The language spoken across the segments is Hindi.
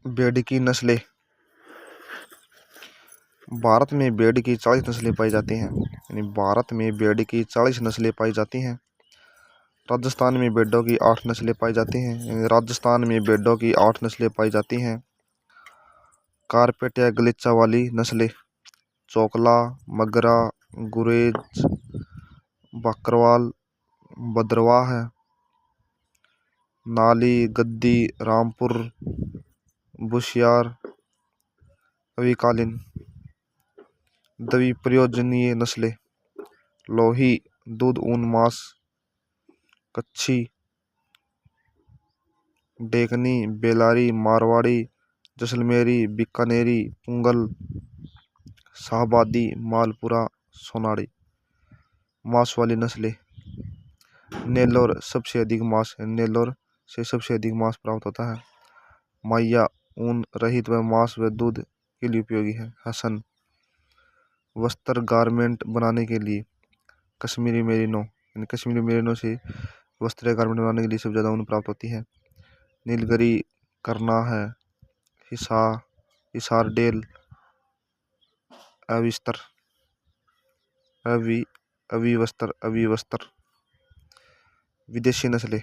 भेड़ की नस्लें। भारत में भेड़ की 40 नस्लें पाई जाती हैं। भारत में भेड़ की 40 नस्लें पाई जाती हैं। राजस्थान में भेड़ों की 8 नस्लें पाई जाती हैं। राजस्थान में भेड़ों की 8 नस्लें पाई जाती हैं। कारपेट या गलीचा वाली नस्लें। चोकला, मगरा, गुरेज, बकरवाल, भद्रवाह है। नाली, गद्दी, रामपुर, बुशियार, अविकालीन। द्वि प्रयोजनीय नस्लें। लोही, दूध, ऊन, मांस, कच्छी, डेकनी, बेलारी, मारवाड़ी, जैसलमेरी, बीकानेरी, पुंगल, शाहबादी, मालपुरा, सोनाड़ी। मांस वाली नस्लें। नेल्लोर, सबसे अधिक मांस है। नेल्लोर से सबसे अधिक मांस प्राप्त होता है। माया, ऊन रहित व मांस व दूध के लिए उपयोगी है। हसन, वस्त्र गारमेंट बनाने के लिए। कश्मीरी मेरिनो, यानी कश्मीरी मेरिनो से वस्त्र या गारमेंट बनाने के लिए सबसे ज़्यादा ऊन प्राप्त होती है। नीलगिरी, करना है। हिसार डेल, अविस्तर, अविवस्त्र। विदेशी नस्लें।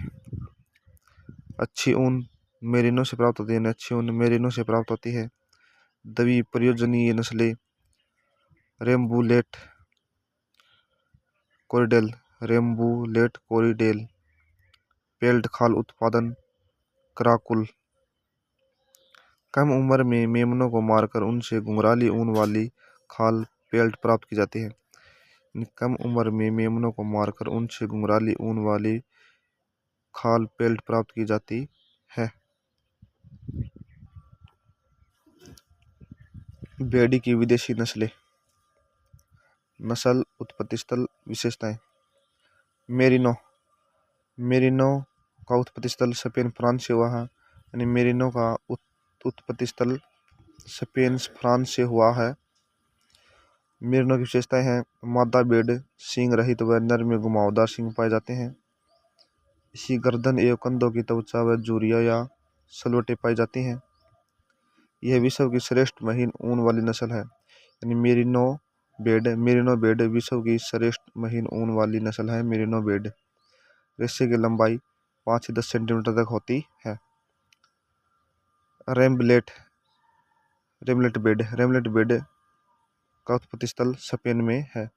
अच्छी ऊन मेरिनो से प्राप्त होती है। अच्छी ऊन मेरिनो से प्राप्त होती है। द्वि प्रयोजनीय नस्लें। रेम्बुलेट, कोरिडेल, रेम्बुलेट, कोरिडेल। पेल्ट खाल उत्पादन, कराकुल। कम उम्र में मेमनों को मारकर उनसे घुंघराली ऊन वाली खाल पेल्ट प्राप्त की जाती है। कम उम्र में मेमनों को मारकर उनसे घुंघराली ऊन वाली खाल पेल्ट प्राप्त की जाती है। भेड़ की विदेशी नस्लें। नस्ल, उत्पत्ति स्थल, विशेषताएं। मेरिनो, मेरिनो का उत्पत्ति स्थल स्पेन फ्रांस से हुआ है। यानी मेरिनो का उत्पत्ति स्थल स्पेन फ्रांस से हुआ है। मेरिनो की विशेषताएं हैं। मादा भेड़ सींग रहित व नर में घुमावदार सींग पाए जाते हैं। इसी गर्दन एवं कंधों की त्वचा व झुर्रियां या सलवटें पाई जाती हैं। यह विश्व की श्रेष्ठ महीन ऊन वाली नस्ल है। यानी मेरिनो भेड़ विश्व की श्रेष्ठ महीन ऊन वाली नस्ल है। मेरिनो भेड़। रेशे की लंबाई 5 से 10 सेंटीमीटर तक होती है। रेम्बलेट भेड़ का उत्पत्ति स्थल स्पेन में है।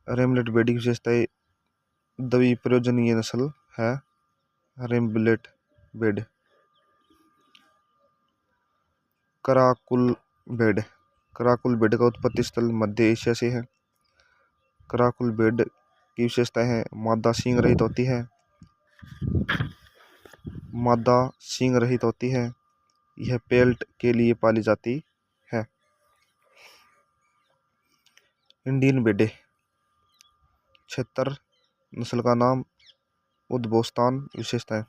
रेम्बलेट भेड़ की विशेषताएं द्वि प्रयोजनीय नस्ल है। रेम्बलेट भेड़। कराकुल भेड़ का उत्पत्ति स्थल मध्य एशिया से है। कराकुल भेड़ की विशेषताएं हैं। मादा सींग रहित होती है। यह पेल्ट के लिए पाली जाती है। इंडियन भेड़ें। क्षेत्र, नस्ल का नाम, उद्भवस्थान, विशेषताएं।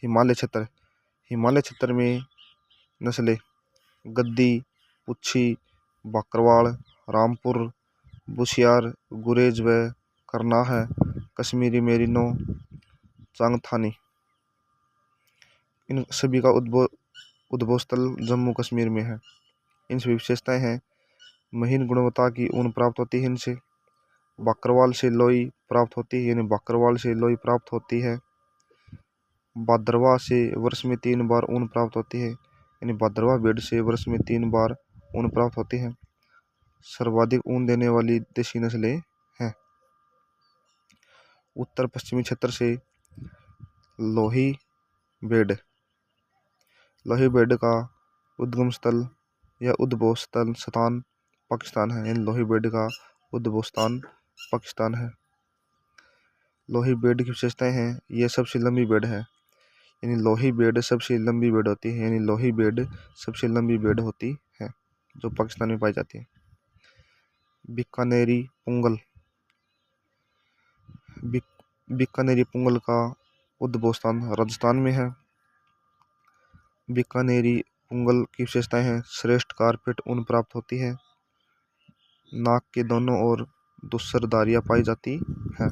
हिमालय क्षेत्र में नस्लें। गद्दी, पुच्छी, बकरवाल, रामपुर, बुशियार, गुरेज व करना है। कश्मीरी मेरिनो, चांगथानी। इन सभी का उद्भव स्थल जम्मू कश्मीर में है। इन सभी विशेषताएं हैं। महीन गुणवत्ता की ऊन प्राप्त होती है इनसे। बकरवाल से लोई प्राप्त होती है। यानी बकरवाल से लोई प्राप्त होती है। भद्रवाह से वर्ष में 3 बार ऊन प्राप्त होती है। यानी भद्रवाह भेड़ से वर्ष में 3 बार ऊन प्राप्त होती है। सर्वाधिक ऊन देने वाली देशी नस्लें हैं। उत्तर पश्चिमी क्षेत्र से लोही भेड़ का उद्गम स्थल या उद्भव स्थान पाकिस्तान है। यानी लोही भेड़ का उद्भव स्थान पाकिस्तान है। लोही भेड़ की विशेषताएं हैं। यह सबसे लंबी भेड़ है। यानी लोही भेड़ सबसे लंबी भेड़ होती है। यानी लोही भेड़ सबसे लंबी भेड़ होती है जो पाकिस्तान में पाई जाती है। बीकानेरी पुंगल का उद्भव स्थान राजस्थान में है। बीकानेरी पुंगल की विशेषताएं हैं। श्रेष्ठ कारपेट ऊन प्राप्त होती है। नाक के दोनों ओर धूसरधारियां पाई जाती है।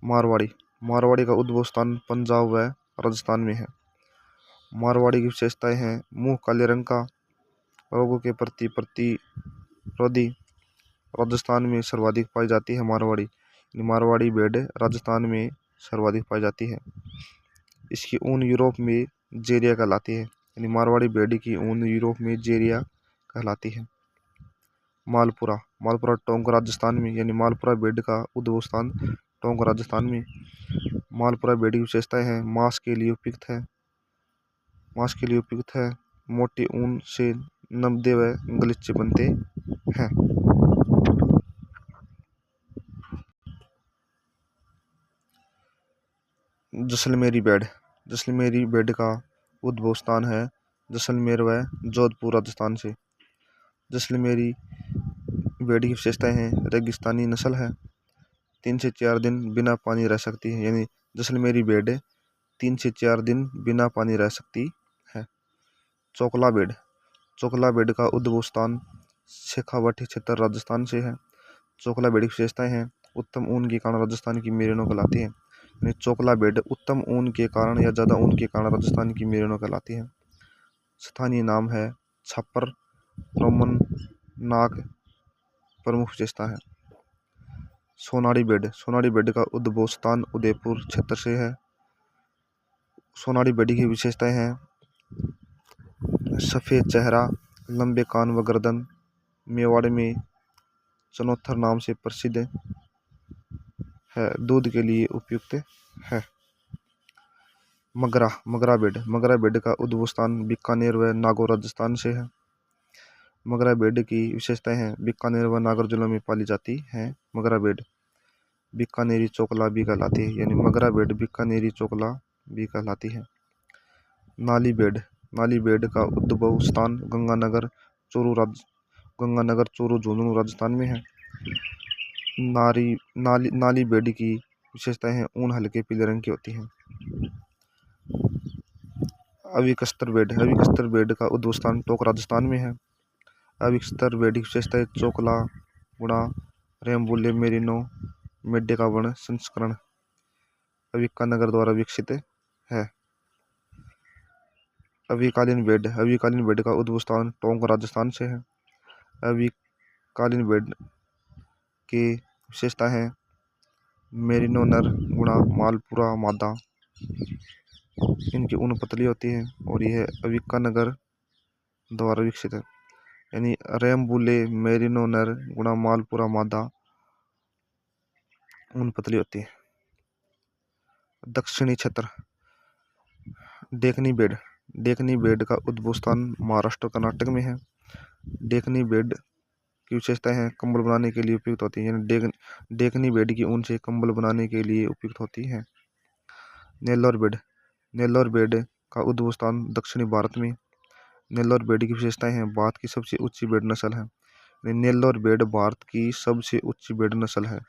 मारवाड़ी का उद्भव स्थान पंजाब व राजस्थान में है। मारवाड़ी की विशेषताएं हैं मुंह काले रंग का, रोगों के प्रति प्रतिरोधी। राजस्थान में सर्वाधिक पाई जाती है मारवाड़ी। मारवाड़ी भेड़ राजस्थान में सर्वाधिक पाई जाती है। इसकी ऊन यूरोप में जेरिया कहलाती है। यानी मारवाड़ी भेड़ की ऊन यूरोप में जेरिया कहलाती है। मालपुरा मालपुरा टोंक राजस्थान में, यानी मालपुरा भेड़ का उद्भव स्थान टोंक राजस्थान में। मालपुरा भेड़ की विशेषताएं हैं मांस के लिए उपयुक्त है, मोटी ऊन से नब्दे व गलीचे बनते हैं। जैसलमेरी भेड़ का उद्भव स्थान है जैसलमेर व जोधपुर राजस्थान से। जैसलमेरी भेड़ की विशेषताएं हैं रेगिस्तानी नस्ल है, 3 से 4 दिन बिना पानी रह सकती है। यानी जैसलमेरी भेड़ 3 से 4 दिन बिना पानी रह सकती है। चोकला भेड़ का उद्भव स्थान शेखावाटी क्षेत्र राजस्थान से है। चोकला भेड़ की विशेषताएं हैं उत्तम ऊन के कारण राजस्थान की मेरिनो कहलाती है। यानी चोकला भेड़ उत्तम ऊन के कारण या ज्यादा ऊन के कारण राजस्थान की मेरिनो कहलाती है। स्थानीय नाम है छापर, रोमन नाग प्रमुख विशेषता है। सोनाड़ी भेड़ का उद्भव स्थान उदयपुर क्षेत्र से है। सोनाड़ी भेड़ की विशेषताएं हैं सफेद चेहरा, लंबे कान व गर्दन, मेवाड़ में चनोथर नाम से प्रसिद्ध है, दूध के लिए उपयुक्त है। मगरा भेड़ का उद्भव स्थान बीकानेर व नागौर राजस्थान से है। मगरा भेड़ की विशेषताएं हैं बीकानेर व नागौर जिलों में पाली जाती है। मगरा भेड़ बीकानेरी चोकला भी कहलाती है। यानी मगरा भेड़ बीकानेरी चोकला भी कहलाती है। नाली भेड़ का उद्भव स्थान गंगानगर चोरू झुंझुनू राजस्थान में है। नाली भेड़ की विशेषताएं हैं ऊन हल्के पीले रंग की होती है। अविकस्तर भेड़ का उद्भव स्थान टोंक राजस्थान में है। अविकस्तर भेड़ की विशेषताएं चोकला गुणा, रेमबुले मेरिनो, मेढे का वर्ण संस्करण अविकानगर द्वारा विकसित है। अविकालीन भेड़ का उद्भव स्थान टोंक राजस्थान से है। अविकालीन भेड़ की विशेषता है मेरिनो नर गुणा मालपुरा मादा, इनकी ऊन पतली होती है और यह अविकानगर द्वारा विकसित है। यानी रेमबुले मेरिनो नर गुणा मालपुरा मादा, ऊन पतली होती है। दक्षिणी क्षेत्र देखनी भेड़ का उद्भव स्थान महाराष्ट्र कर्नाटक में है। देखनी भेड़ की विशेषताएं हैं कंबल बनाने के लिए उपयुक्त होती है। यानी देखनी भेड़ की ऊन से कंबल बनाने के लिए उपयुक्त होती है। नेल्लोर भेड़ का उद्भव स्थान दक्षिणी भारत में। नेल्लोर भेड़ की विशेषताएं हैं भारत की सबसे ऊंची भेड़ नस्ल है। नेल्लोर भेड़ भारत की सबसे ऊंची भेड़ नस्ल है।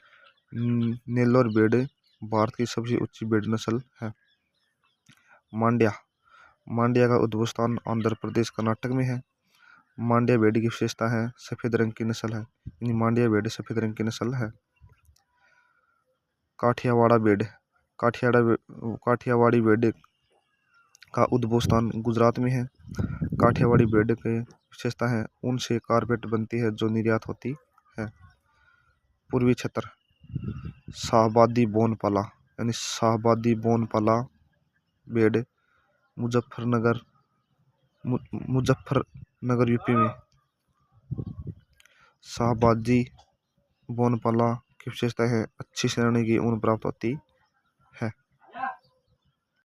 नेल्लोर भेड़ भारत की सबसे ऊंची भेड़ नस्ल है। मांड्या का उद्भव स्थान आंध्र प्रदेश कर्नाटक में है। मांड्या भेड़ की विशेषता है सफेद रंग की नस्ल है। यानी मांड्या भेड़ सफेद रंग की नस्ल है। काठियावाड़ी भेड़ का उद्भव स्थान गुजरात में है। काठियावाड़ी भेड़ की विशेषता है ऊन से कारपेट बनती है जो निर्यात होती है। पूर्वी क्षेत्र शाहबादी बोनपाला, यानी शाहबादी बोनपाला भेड़ मुजफ्फरनगर यूपी में। शाहबादी बोनपाला की विशेषता है अच्छी श्रेणी की ऊन प्राप्त होती